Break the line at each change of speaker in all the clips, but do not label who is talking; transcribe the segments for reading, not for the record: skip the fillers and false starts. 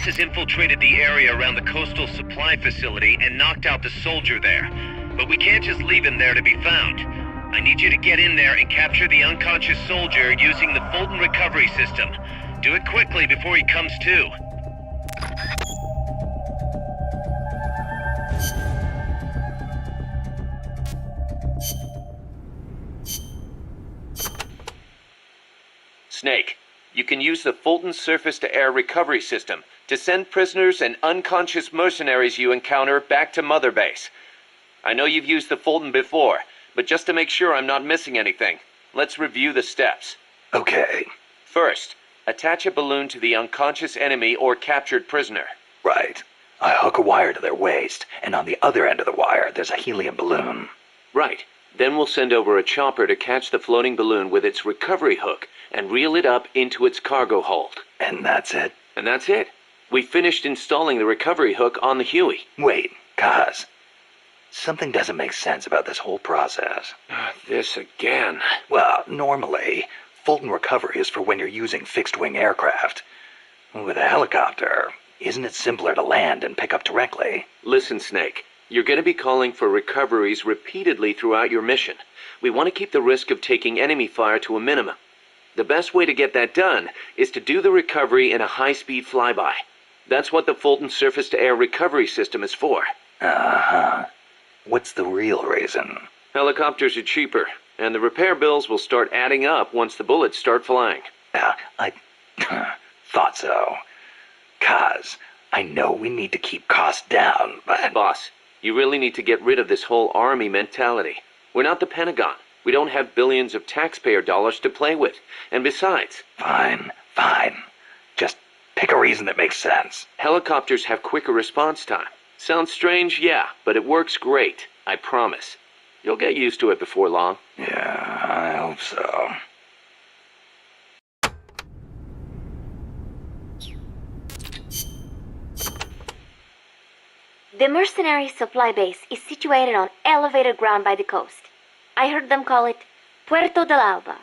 has infiltrated the area around the coastal supply facility and knocked out the soldier there. But we can't just leave him there to be found. I need you to get in there and capture the unconscious soldier using the Fulton recovery system. Do it quickly before he comes to.
Snake, you can use the Fulton surface-to-air recovery system to send prisoners and unconscious mercenaries you encounter back to Mother Base. I know you've used the Fulton before, but just to make sure I'm not missing anything, let's review the steps.
Okay.
First, attach a balloon to the unconscious enemy or captured prisoner.
Right. I hook a wire to their waist, and on the other end of the wire, there's a helium balloon.
Right. Then we'll send over a chopper to catch the floating balloon with its recovery hook and reel it up into its cargo hold.
And that's it?
And that's it. We finished installing the recovery hook on the Huey.
Wait, Kaz. Something doesn't make sense about this whole process.
This again.
Well, normally, Fulton recovery is for when you're using fixed-wing aircraft. With a helicopter, isn't it simpler to land and pick up directly?
Listen, Snake. You're going to be calling for recoveries repeatedly throughout your mission. We want to keep the risk of taking enemy fire to a minimum. The best way to get that done is to do the recovery in a high-speed flyby. That's what the Fulton surface-to-air recovery system is for.
Uh-huh. What's the real reason?
Helicopters are cheaper, and the repair bills will start adding up once the bullets start flying.
I thought so. Kaz, I know we need to keep costs down, but...
Boss, you really need to get rid of this whole army mentality. We're not the Pentagon. We don't have billions of taxpayer dollars to play with. And besides...
Fine. Just pick a reason that makes sense.
Helicopters have quicker response time. Sounds strange, yeah, but it works great. I promise. You'll get used to it before long.
Yeah, I hope so.
The mercenary supply base is situated on elevated ground by the coast. I heard them call it Puerto del Alba,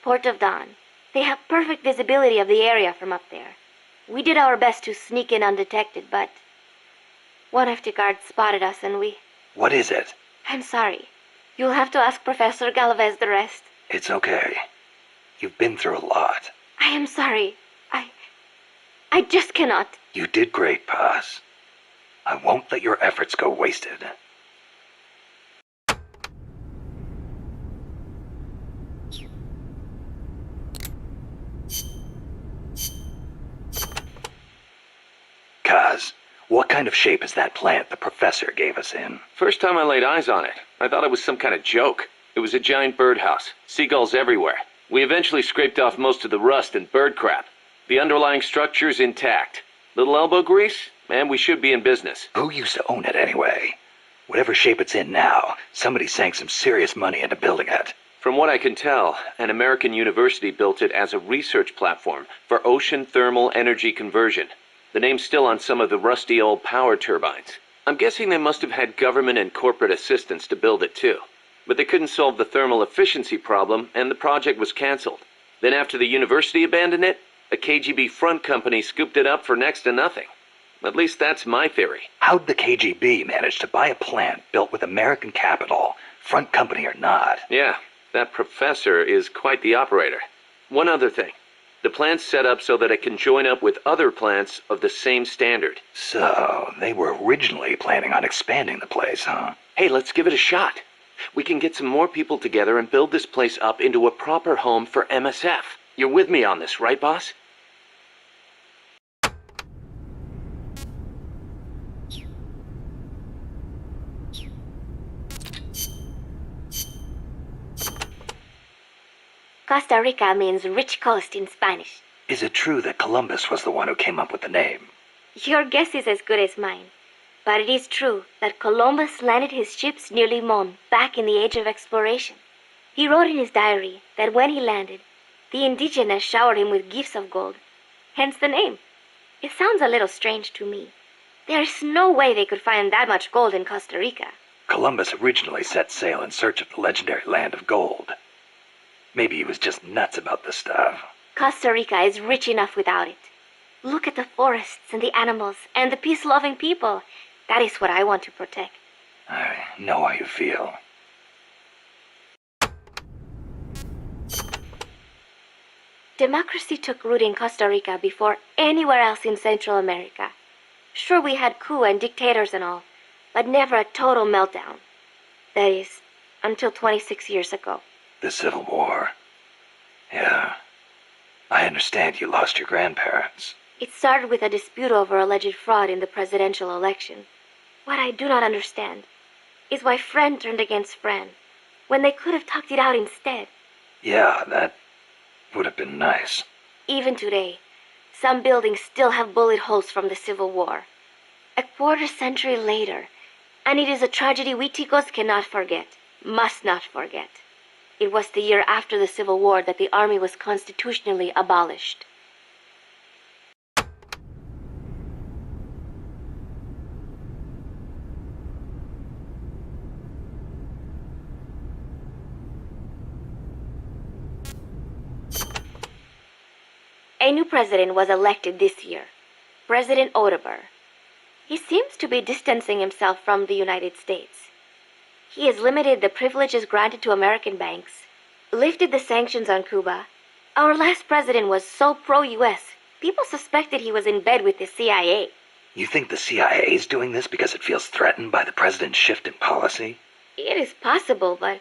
Port of Dawn. They have perfect visibility of the area from up there. We did our best to sneak in undetected, but one of the guards spotted us and we...
What is it?
I'm sorry. You'll have to ask Professor Galvez the rest.
It's okay. You've been through a lot.
I am sorry. I just cannot.
You did great, Paz. I won't let your efforts go wasted. Kaz, what kind of shape is that plant the professor gave us in?
First time I laid eyes on it, I thought it was some kind of joke. It was a giant birdhouse, seagulls everywhere. We eventually scraped off most of the rust and bird crap. The underlying structure's intact. Little elbow grease, and we should be in business.
Who used to own it anyway? Whatever shape it's in now, somebody sank some serious money into building it.
From what I can tell, an American university built it as a research platform for ocean thermal energy conversion. The name's still on some of the rusty old power turbines. I'm guessing they must have had government and corporate assistance to build it too. But they couldn't solve the thermal efficiency problem, and the project was canceled. Then after the university abandoned it, a KGB front company scooped it up for next to nothing. At least that's my theory.
How'd the KGB manage to buy a plant built with American capital, front company or not?
Yeah, that professor is quite the operator. One other thing. The plant's set up so that it can join up with other plants of the same standard.
So, they were originally planning on expanding the place, huh?
Hey, let's give it a shot. We can get some more people together and build this place up into a proper home for MSF. You're with me on this, right, boss?
Costa Rica means rich coast in Spanish.
Is it true that Columbus was the one who came up with the name?
Your guess is as good as mine. But it is true that Columbus landed his ships near Limon back in the age of exploration. He wrote in his diary that when he landed, the indigenous showered him with gifts of gold, hence the name. It sounds a little strange to me. There's no way they could find that much gold in Costa Rica.
Columbus originally set sail in search of the legendary land of gold. Maybe he was just nuts about this stuff.
Costa Rica is rich enough without it. Look at the forests and the animals and the peace-loving people. That is what I want to protect.
I know how you feel.
Democracy took root in Costa Rica before anywhere else in Central America. Sure, we had coup and dictators and all, but never a total meltdown. That is, until 26 years ago.
The Civil War. Yeah. I understand you lost your grandparents.
It started with a dispute over alleged fraud in the presidential election. What I do not understand is why friend turned against friend, when they could have talked it out instead.
Yeah, that would have been nice.
Even today, some buildings still have bullet holes from the Civil War. A quarter century later, and it is a tragedy we Ticos cannot forget, must not forget. It was the year after the Civil War that the army was constitutionally abolished. A new president was elected this year, President Otaber. He seems to be distancing himself from the United States. He has limited the privileges granted to American banks, lifted the sanctions on Cuba. Our last president was so pro-US, people suspected he was in bed with the CIA.
You think the CIA is doing this because it feels threatened by the president's shift in policy?
It is possible, but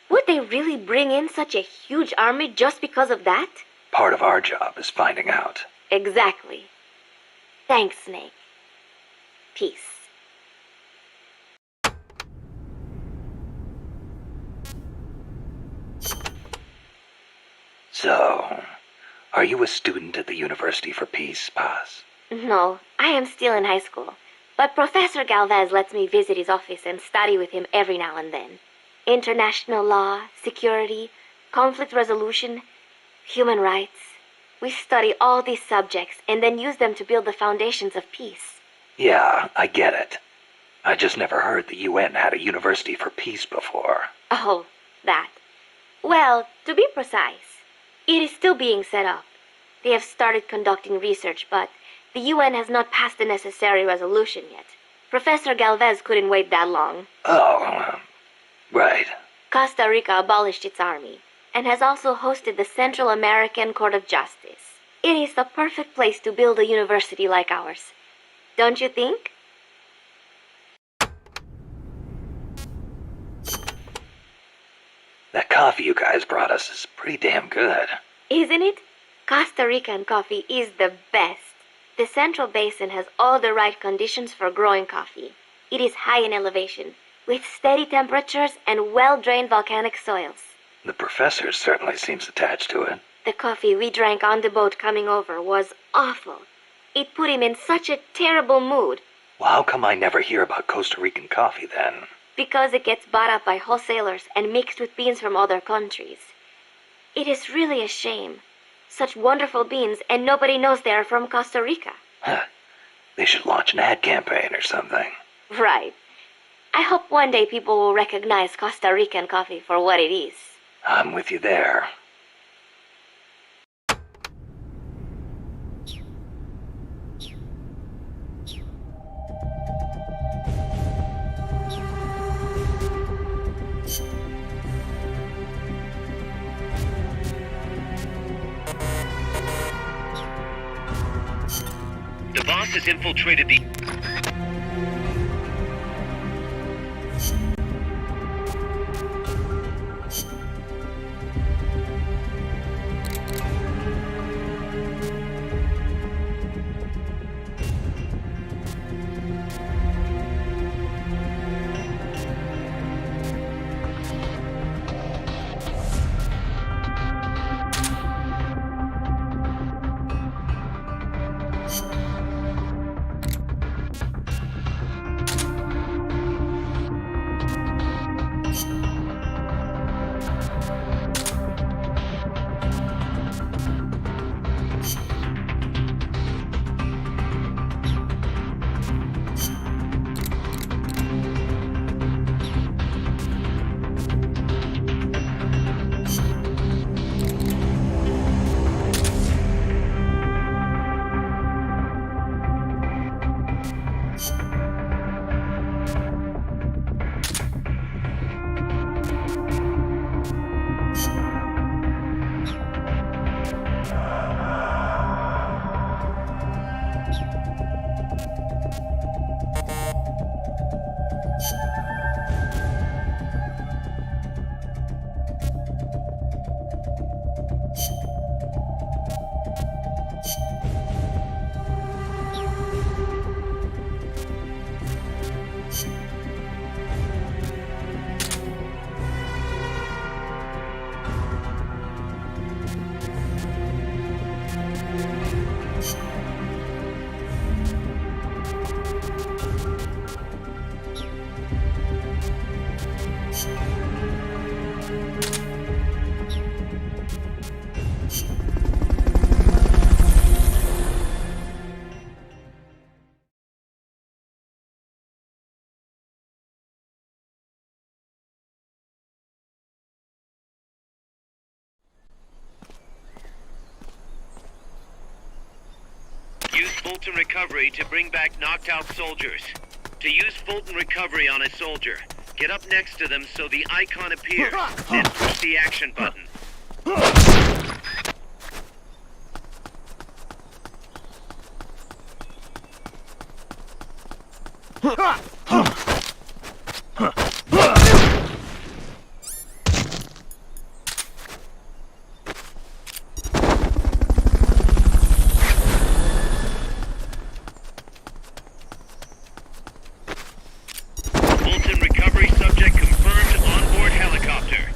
would they really bring in such a huge army just because of that?
Part of our job is finding out.
Exactly. Thanks, Snake. Peace.
So, are you a student at the University for Peace, Paz?
No, I am still in high school. But Professor Galvez lets me visit his office and study with him every now and then. International law, security, conflict resolution, human rights. We study all these subjects and then use them to build the foundations of peace.
Yeah, I get it. I just never heard the UN had a University for Peace before.
Oh, that. Well, to be precise, it is still being set up. They have started conducting research, but the UN has not passed the necessary resolution yet. Professor Galvez couldn't wait that long.
Oh, right.
Costa Rica abolished its army and has also hosted the Central American Court of Justice. It is the perfect place to build a university like ours. Don't you think?
That coffee you guys brought us is pretty damn good.
Isn't it? Costa Rican coffee is the best. The Central Basin has all the right conditions for growing coffee. It is high in elevation, with steady temperatures and well-drained volcanic soils.
The professor certainly seems attached to it.
The coffee we drank on the boat coming over was awful. It put him in such a terrible mood.
Well, how come I never hear about Costa Rican coffee then?
Because it gets bought up by wholesalers and mixed with beans from other countries. It is really a shame. Such wonderful beans, and nobody knows they are from Costa Rica.
Huh. They should launch an ad campaign or something.
Right. I hope one day people will recognize Costa Rican coffee for what it is.
I'm with you there.
The boss has infiltrated the... Fulton Recovery to bring back knocked out soldiers. To use Fulton Recovery on a soldier, get up next to them so the icon appears, then push the action button. Fulton Recovery subject confirmed onboard helicopter.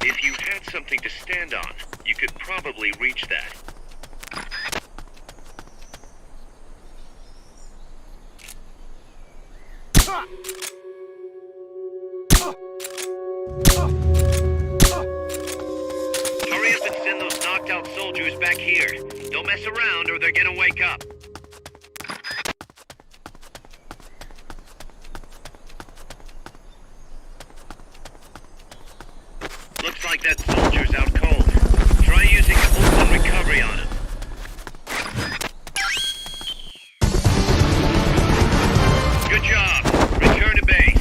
If you had something to stand on, you could probably reach that. Hurry up and send those knocked out soldiers back here. Don't mess around or they're gonna wake up. Looks like that soldier's out cold. Try using Fulton Recovery on him. Good job. Return to base.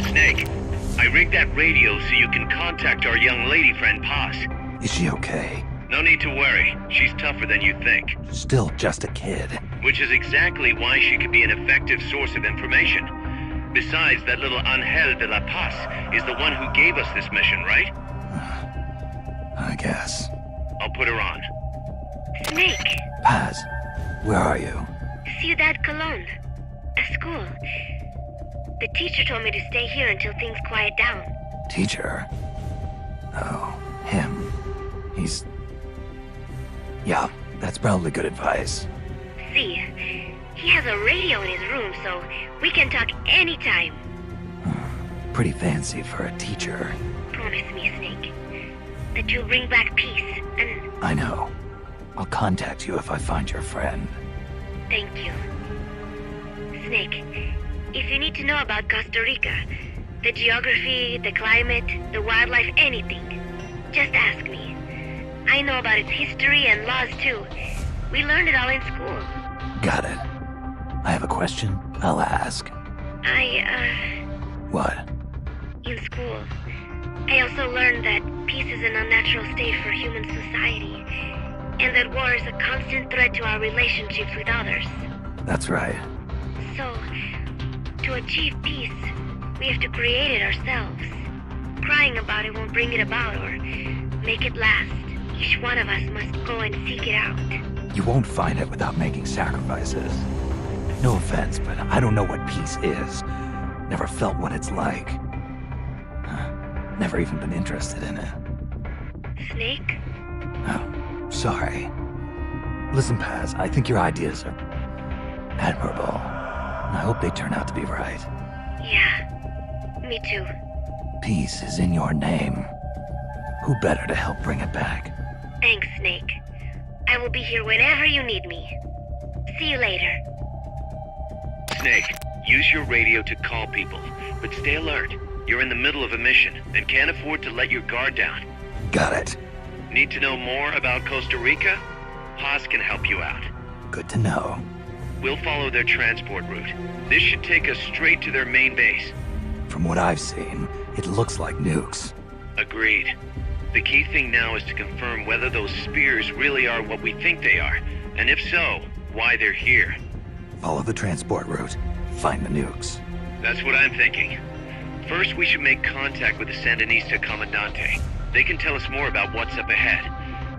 Snake, I rigged that radio so you can contact our young lady friend Paz.
Is she okay?
No need to worry. She's tougher than you think.
Still just a kid.
Which is exactly why she could be an effective source of information. Besides, that little Angel de la Paz is the one who gave us this mission, right?
I guess.
I'll put her on.
Snake,
Paz, where are you?
Ciudad Colon. A school. The teacher told me to stay here until things quiet down.
Teacher? Oh, him. He's... Yeah, that's probably good advice.
See, he has a radio in his room, so we can talk anytime.
Pretty fancy for a teacher.
Promise me, Snake, that you'll bring back peace, and
I know. I'll contact you if I find your friend.
thank you. Snake, if you need to know about Costa Rica, the geography, the climate, the wildlife, anything, just ask me. I know about its history and laws, too. We learned it all in school.
Got it. I have a question. I'll ask. What?
In school, I also learned that peace is an unnatural state for human society, and that war is a constant threat to our relationships with others.
That's right.
So, to achieve peace, we have to create it ourselves. Crying about it won't bring it about or make it last. Each one of us must go and seek it out.
You won't find it without making sacrifices. No offense, but I don't know what peace is. Never felt what it's like. Never even been interested in it.
Snake?
Oh, sorry. Listen, Paz, I think your ideas are admirable. I hope they turn out to be right.
Yeah, me too.
Peace is in your name. Who better to help bring it back?
Thanks, Snake. I will be here whenever you need me. See you later.
Snake, use your radio to call people, but stay alert. You're in the middle of a mission and can't afford to let your guard down.
Got it.
Need to know more about Costa Rica? Haas can help you out.
Good to know.
We'll follow their transport route. This should take us straight to their main base.
From what I've seen, it looks like nukes.
Agreed. The key thing now is to confirm whether those spears really are what we think they are, and if so, why they're here.
Follow the transport route. Find the nukes.
That's what I'm thinking. First, we should make contact with the Sandinista Comandante. They can tell us more about what's up ahead.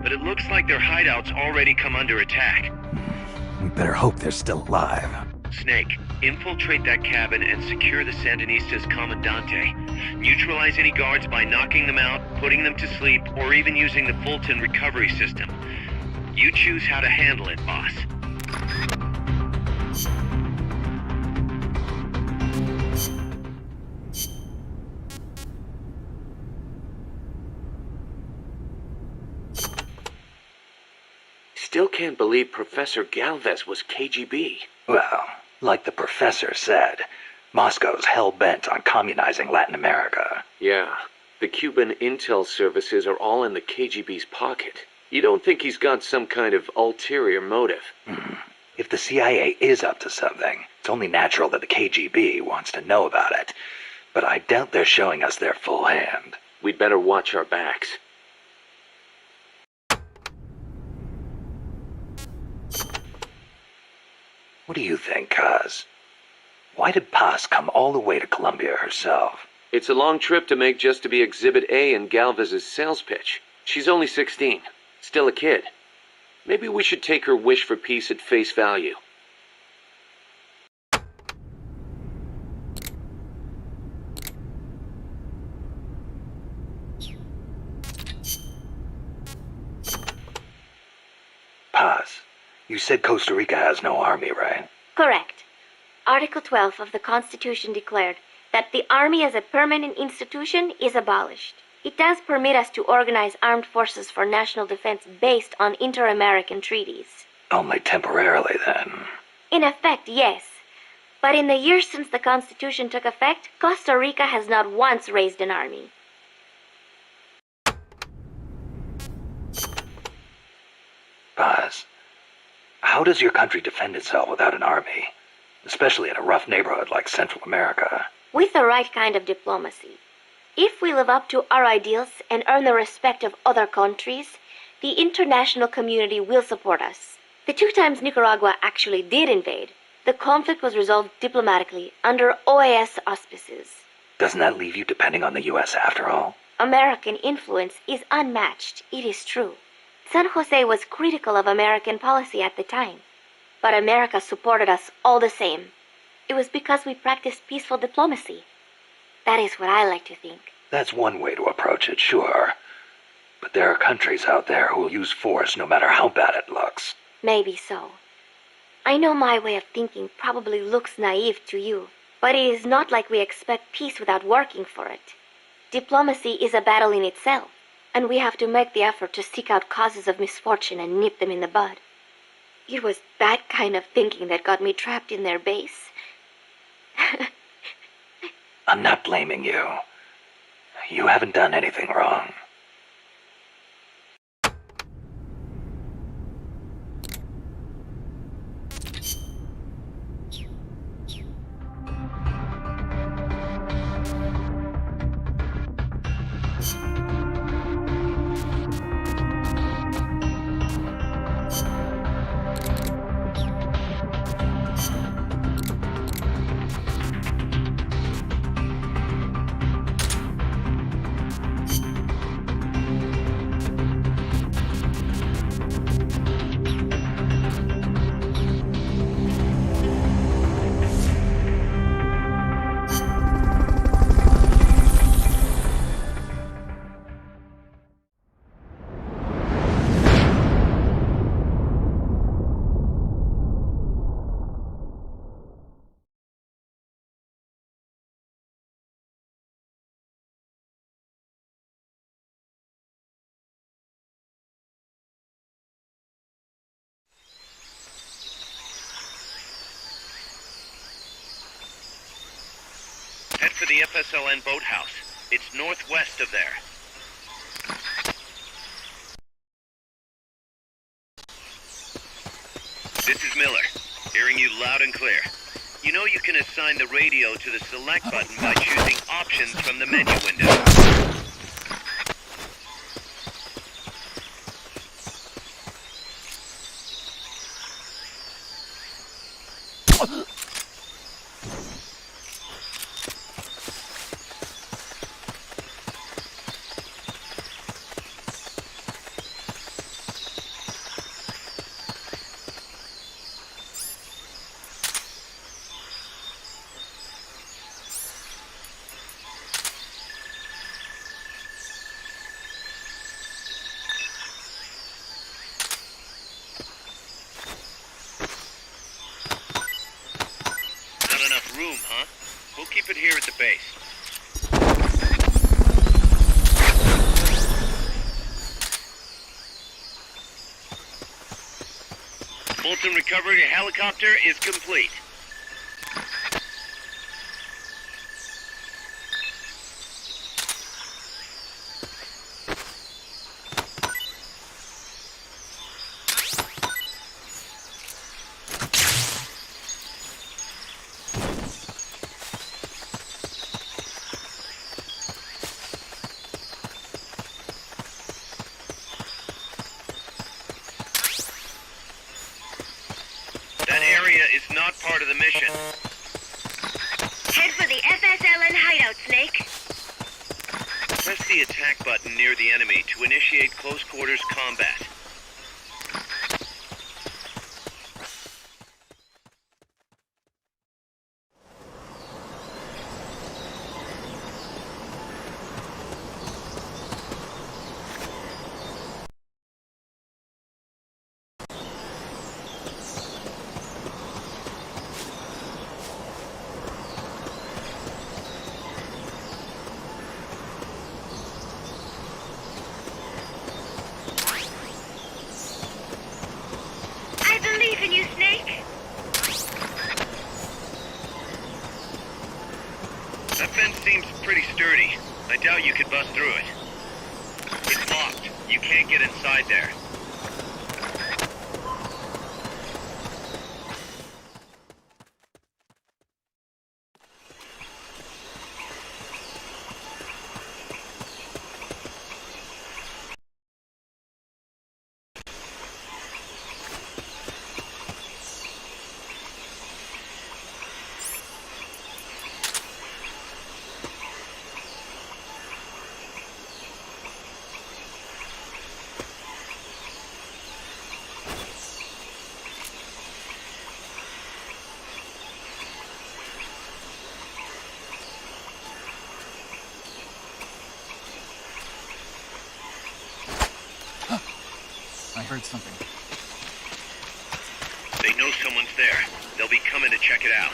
But it looks like their hideout's already come under attack.
We better hope they're still alive.
Snake, infiltrate that cabin and secure the Sandinistas Comandante. Neutralize any guards by knocking them out, putting them to sleep, or even using the Fulton recovery system. You choose how to handle it, boss.
Still can't believe Professor Galvez was KGB.
Well, like the professor said, Moscow's hell-bent on communizing Latin America.
Yeah, the Cuban intel services are all in the KGB's pocket. You don't think he's got some kind of ulterior motive?
If the CIA is up to something, it's only natural that the KGB wants to know about it. But I doubt they're showing us their full hand.
We'd better watch our backs.
What do you think, Kaz? Why did Paz come all the way to Colombia herself?
It's a long trip to make just to be Exhibit A in Galvez's sales pitch. She's only 16, still a kid. Maybe we should take her wish for peace at face value.
Paz, you said Costa Rica has no army, right?
Correct. Article 12 of the Constitution declared that the Army as a permanent institution is abolished. It does permit us to organize armed forces for national defense based on inter-American treaties.
Only temporarily, then.
In effect, yes. But in the years since the Constitution took effect, Costa Rica has not once raised an army.
Paz, how does your country defend itself without an army? Especially in a rough neighborhood like Central America.
With the right kind of diplomacy. If we live up to our ideals and earn the respect of other countries, the international community will support us. The 2 times Nicaragua actually did invade, the conflict was resolved diplomatically under OAS auspices.
Doesn't that leave you depending on the U.S. after all?
American influence is unmatched, it is true. San Jose was critical of American policy at the time, but America supported us all the same. It was because we practiced peaceful diplomacy. That is what I like to think.
That's one way to approach it, sure. But there are countries out there who will use force no matter how bad it looks.
Maybe so. I know my way of thinking probably looks naive to you, but it is not like we expect peace without working for it. Diplomacy is a battle in itself, and we have to make the effort to seek out causes of misfortune and nip them in the bud. It was that kind of thinking that got me trapped in their base.
I'm not blaming you. You haven't done anything wrong.
for the FSLN boathouse. It's northwest of there. This is Miller, hearing you loud and clear. You know you can assign the radio to the select button by choosing options from the menu window. Room, huh? We'll keep it here at the base. Fulton recovery helicopter is complete. That area is not part of the mission.
Head for the FSLN hideout, Snake.
Press the attack button near the enemy to initiate close quarters combat.
Can you, Snake?
That fence seems pretty sturdy. I doubt you could bust through it. It's locked. You can't get inside there.
I heard something.
They know someone's there. They'll be coming to check it out.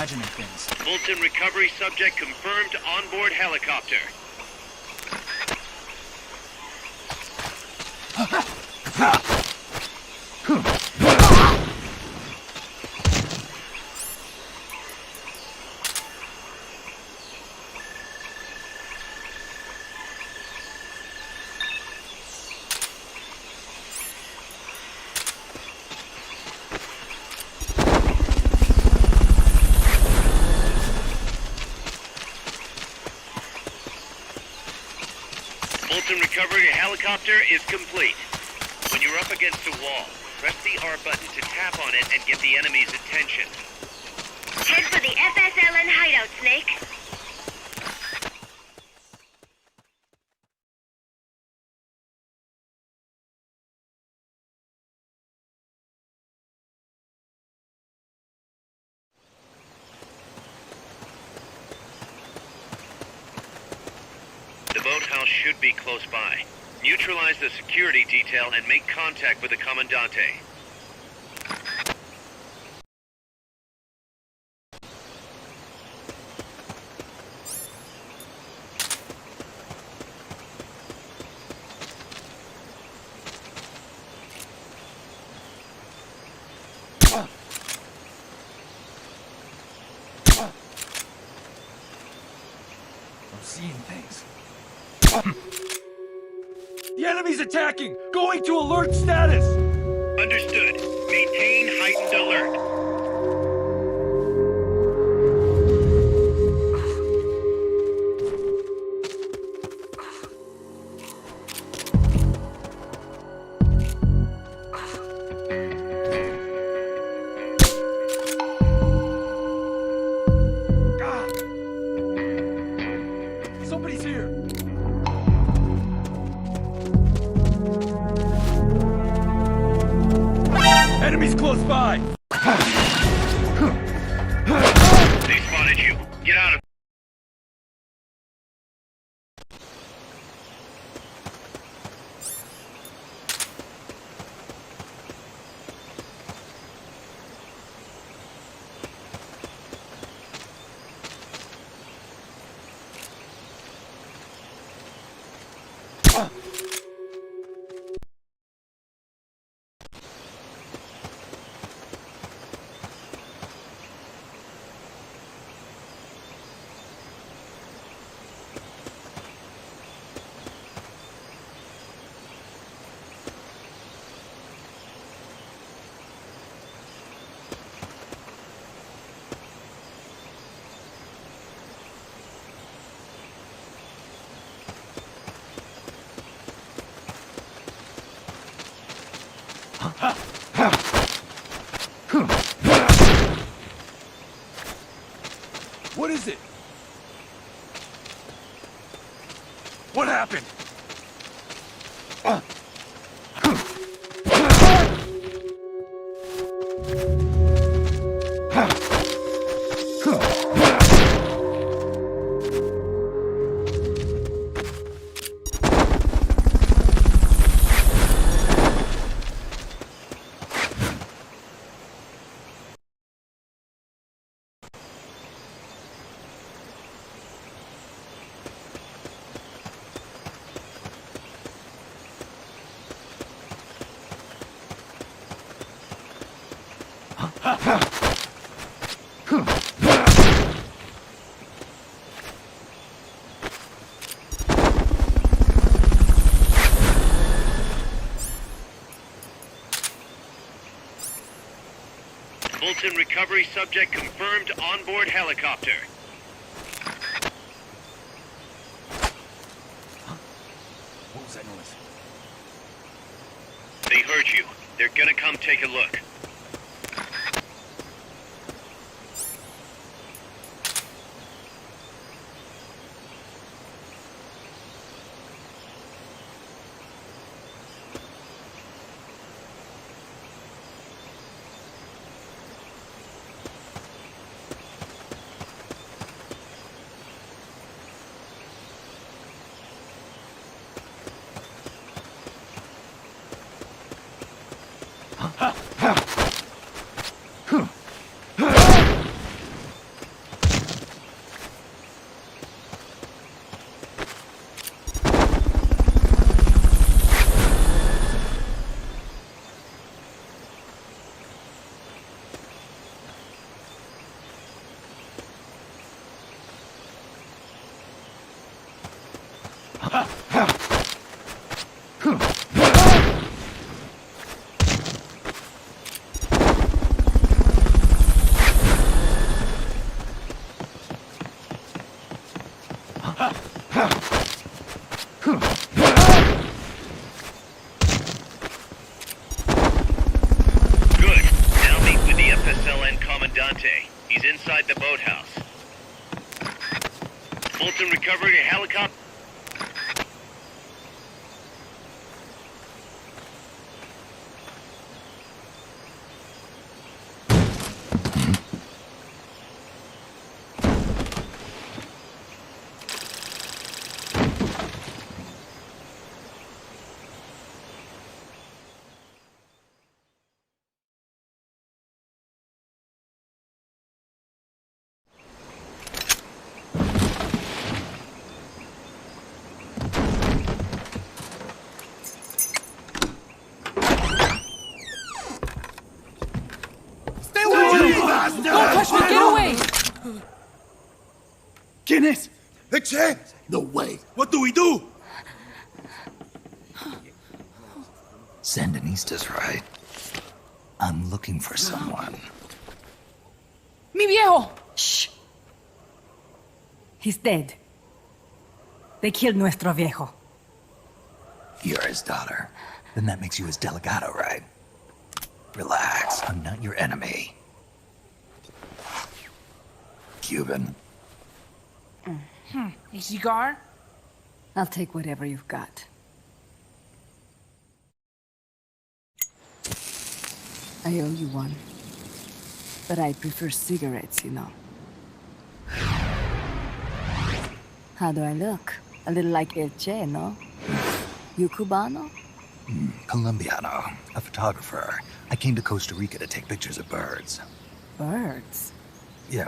imagining things.
Fulton recovery subject confirmed onboard helicopter. Fulton recovery helicopter is complete. When you're up against a wall, press the R button to tap on it and get the enemy's attention.
Head for the FSLN hideout, Snake.
The boathouse should be close by. Neutralize the security detail and make contact with the Commandante.
I'm seeing things. The enemy's attacking! Going to alert status!
Understood. Maintain heightened alert.
Somebody's here! Enemies close by!
They spotted you. Get out of...
What is it? What happened?
Fulton recovery subject confirmed onboard helicopter.
What was that noise?
They heard you. They're gonna come take a look. Good. Now meet with the FSLN Commandante. He's inside the boathouse. Fulton recovered a helicopter.
Don't touch me! Get away!
¿Quién es? Eche?
No way.
What do we do?
Sandinista's right. I'm looking for someone.
Mi viejo!
Shh. He's dead. They killed nuestro viejo.
You're his daughter. Then that makes you his delegado, right? Relax, I'm not your enemy. Cuban.
A cigar?
I'll take whatever you've got. I owe you one. But I prefer cigarettes, you know. How do I look? A little like El Che, no? You Cubano?
Colombiano, a photographer. I came to Costa Rica to take pictures of birds.
Birds?
Yeah,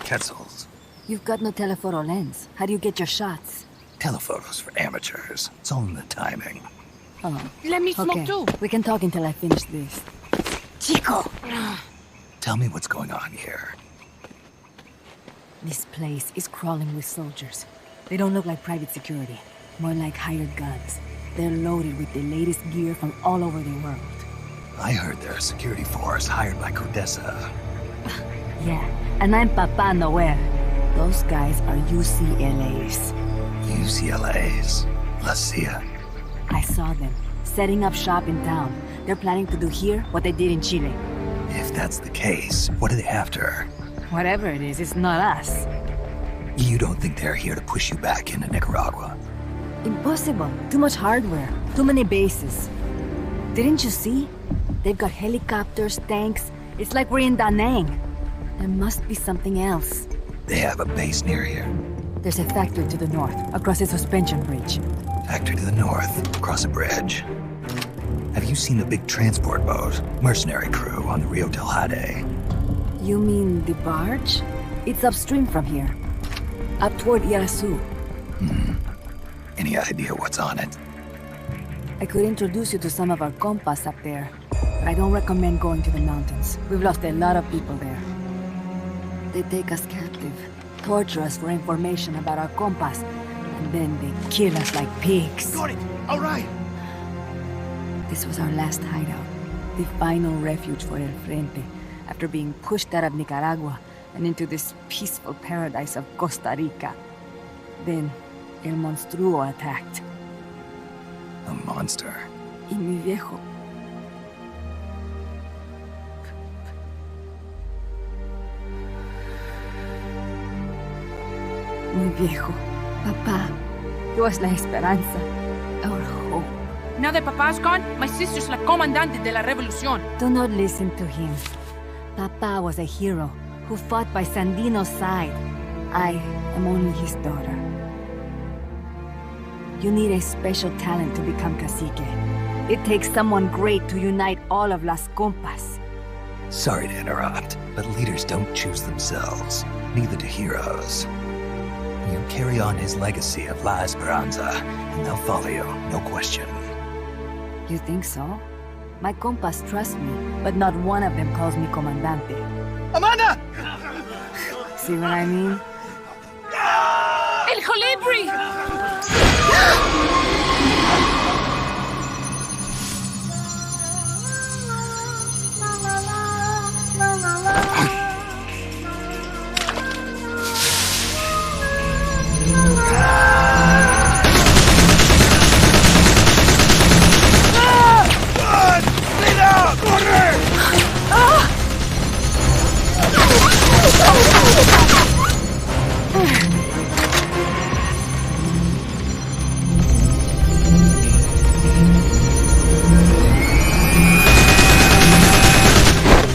quetzals.
You've got no telephoto lens. How do you get your shots?
Telephotos for amateurs. It's all in the timing.
Oh,
Let me smoke
okay.
too.
We can talk until I finish this. Chico!
Tell me what's going on here.
This place is crawling with soldiers. They don't look like private security, more like hired guns. They're loaded with the latest gear from all over the world.
I heard they're a security force hired by Codesa.
Yeah, and I'm Papa Noel. Those guys are UCLA's.
UCLA's. La CIA.
I saw them, setting up shop in town. They're planning to do here what they did in Chile.
If that's the case, what are they after?
Whatever it is, it's not us.
You don't think they're here to push you back into Nicaragua?
Impossible. Too much hardware. Too many bases. Didn't you see? They've got helicopters, tanks. It's like we're in Da Nang. There must be something else.
They have a base near here.
There's a factory to the north, across a suspension bridge.
Factory to the north, across a bridge. Have you seen the big transport boat? Mercenary crew on the Rio del Jade.
You mean the barge? It's upstream from here. Up toward Irasu.
Any idea what's on it?
I could introduce you to some of our compas up there, but I don't recommend going to the mountains. We've lost a lot of people there. They take us captive, torture us for information about our compas, and then they kill us like pigs.
Got it! All right!
This was our last hideout, the final refuge for El Frente, after being pushed out of Nicaragua and into this peaceful paradise of Costa Rica. Then, El Monstruo attacked.
A monster.
Y mi viejo. Mi viejo. Papá. He was la esperanza. Our hope.
Now that Papa's gone, my sister's la comandante de la revolución.
Do not listen to him. Papa was a hero who fought by Sandino's side. I am only his daughter. You need a special talent to become cacique. It takes someone great to unite all of Las Compas.
Sorry to interrupt, but leaders don't choose themselves. Neither do heroes. You carry on his legacy of La Esperanza, and they'll follow you, no question.
You think so? My compas trust me, but not one of them calls me Comandante.
Amanda!
See what I mean?
El Colibri!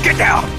Get down!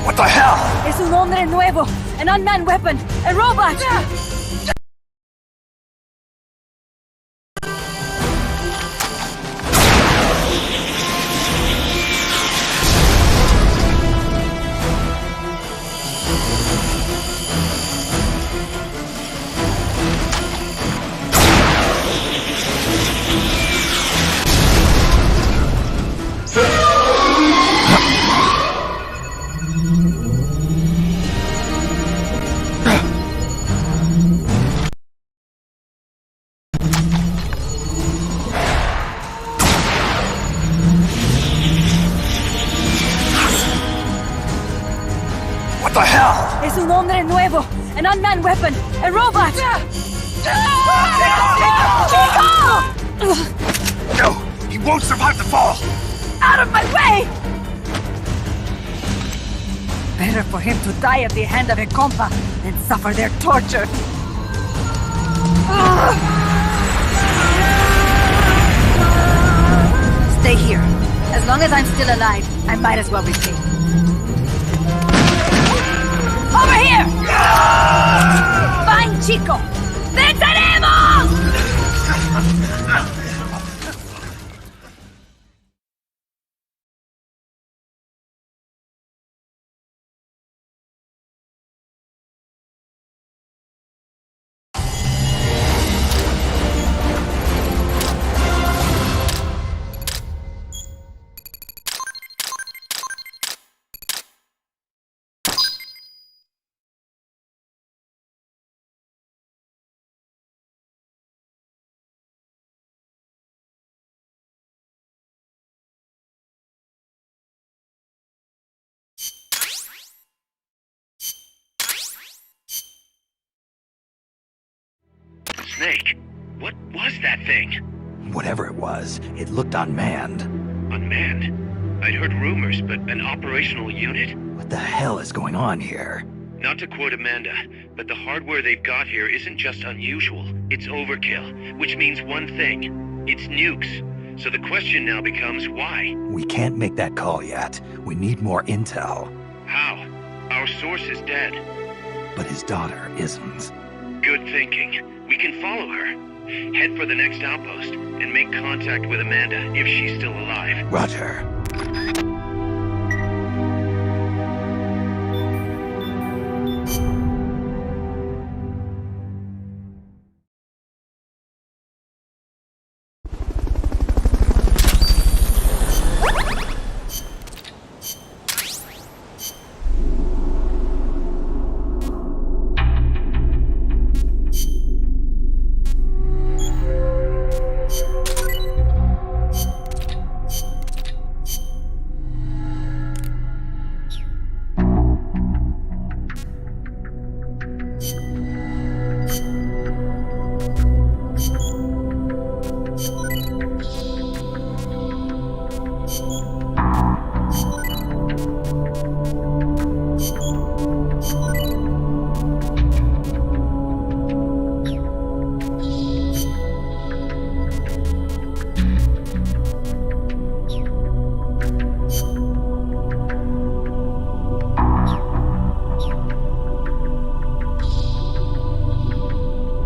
What the hell?
Es un hombre nuevo, an unmanned weapon, a robot!
What the hell?
Es un hombre nuevo, an unmanned weapon, a robot!
No! He won't survive the fall!
Out of my way! Better for him to die at the hand of a compa than suffer their torture. Stay here. As long as I'm still alive, I might as well be paid. Over here! Fine, chico! ¡Venceremos!
Snake, what was that thing?
Whatever it was, it looked unmanned.
Unmanned? I'd heard rumors, but an operational unit?
What the hell is going on here?
Not to quote Amanda, but the hardware they've got here isn't just unusual, it's overkill, which means one thing. It's nukes. So the question now becomes why?
We can't make that call yet. We need more intel.
How? Our source is dead.
But his daughter isn't.
Good thinking. We can follow her. Head for the next outpost and make contact with Amanda if she's still alive.
Roger.
Shh.